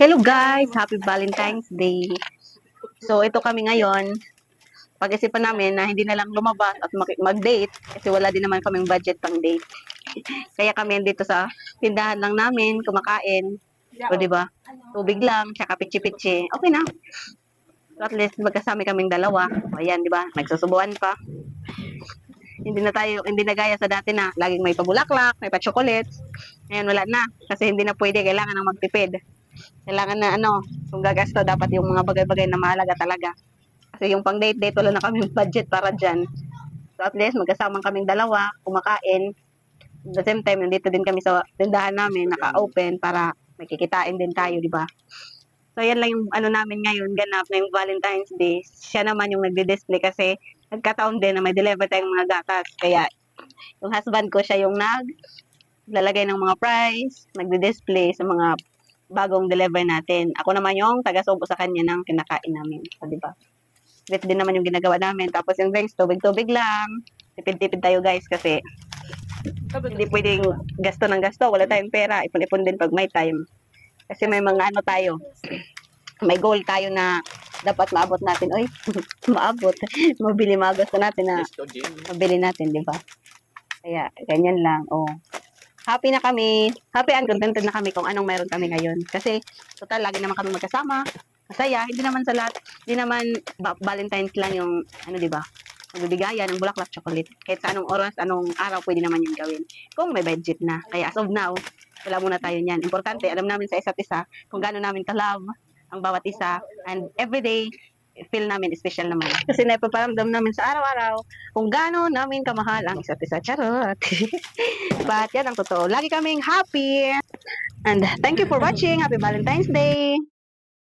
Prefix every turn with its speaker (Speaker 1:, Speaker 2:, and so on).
Speaker 1: Hello guys! Happy Valentine's Day! So, ito kami ngayon. Pag-isipan namin na hindi na lang lumabas at mag-date kasi wala din naman kaming budget pang date. Kaya kami dito sa tindahan lang namin, kumakain. O, di ba? Tubig lang, tsaka pitsi-pitsi. Okay na. So, at least magkasama kaming dalawa. O, ayan, di ba? Nagsusubuan pa. Hindi na gaya sa dati na laging may pabulaklak, may pa-chocolates. Ngayon, wala na. Kasi hindi na pwede, kailangan ng magtipid. Kailangan na kung gagasto, dapat yung mga bagay-bagay na mahalaga talaga. Kasi yung pang date-date, wala na kaming budget para dyan. So at least, magkasama kaming dalawa, kumakain. At the same time, nandito din kami sa tindahan namin, naka-open para makikitain din tayo, di ba? So yan lang yung namin ngayon, ganap na yung Valentine's Day. Siya naman yung nagdi-display kasi nagkataon din na may deliver tayong mga gatas. Kaya yung husband ko, siya yung naglalagay ng mga price, nagdi-display sa mga bagong deliver natin. Ako naman yung taga-subo sa kanya ng kinakain namin. So, di ba? Sweet din naman yung ginagawa namin. Tapos yung drinks, tubig-tubig lang. Tipid-tipid tayo guys kasi hindi pwedeng gasto ng gasto. Wala tayong pera. Ipon-ipon din pag may time. Kasi may mga tayo. May goal tayo na dapat maabot natin. Oy, maabot. Mabili mga gusto natin na mabili natin, di ba? Kaya, ganyan lang. Oh. Happy na kami. Happy and contented na kami kung anong meron kami ngayon. Kasi, total, lagi naman kami magkasama. Masaya. Hindi naman sa lahat. Hindi naman Valentine's lang yung, di ba? Magbibigayan ng bulaklak, chocolate. Kahit sa anong oras, anong araw, pwede naman yun gawin. Kung may budget na. Kaya as of now, wala muna tayo niyan. Importante, alam namin sa isa't isa kung gaano namin ka-love ang bawat isa. And everyday, feel namin special naman. Kasi naipaparamdam namin sa araw-araw kung gaano namin kamahal ang isa't isa. Charot! But yan ang totoo. Lagi kaming happy. And thank you for watching. Happy Valentine's Day!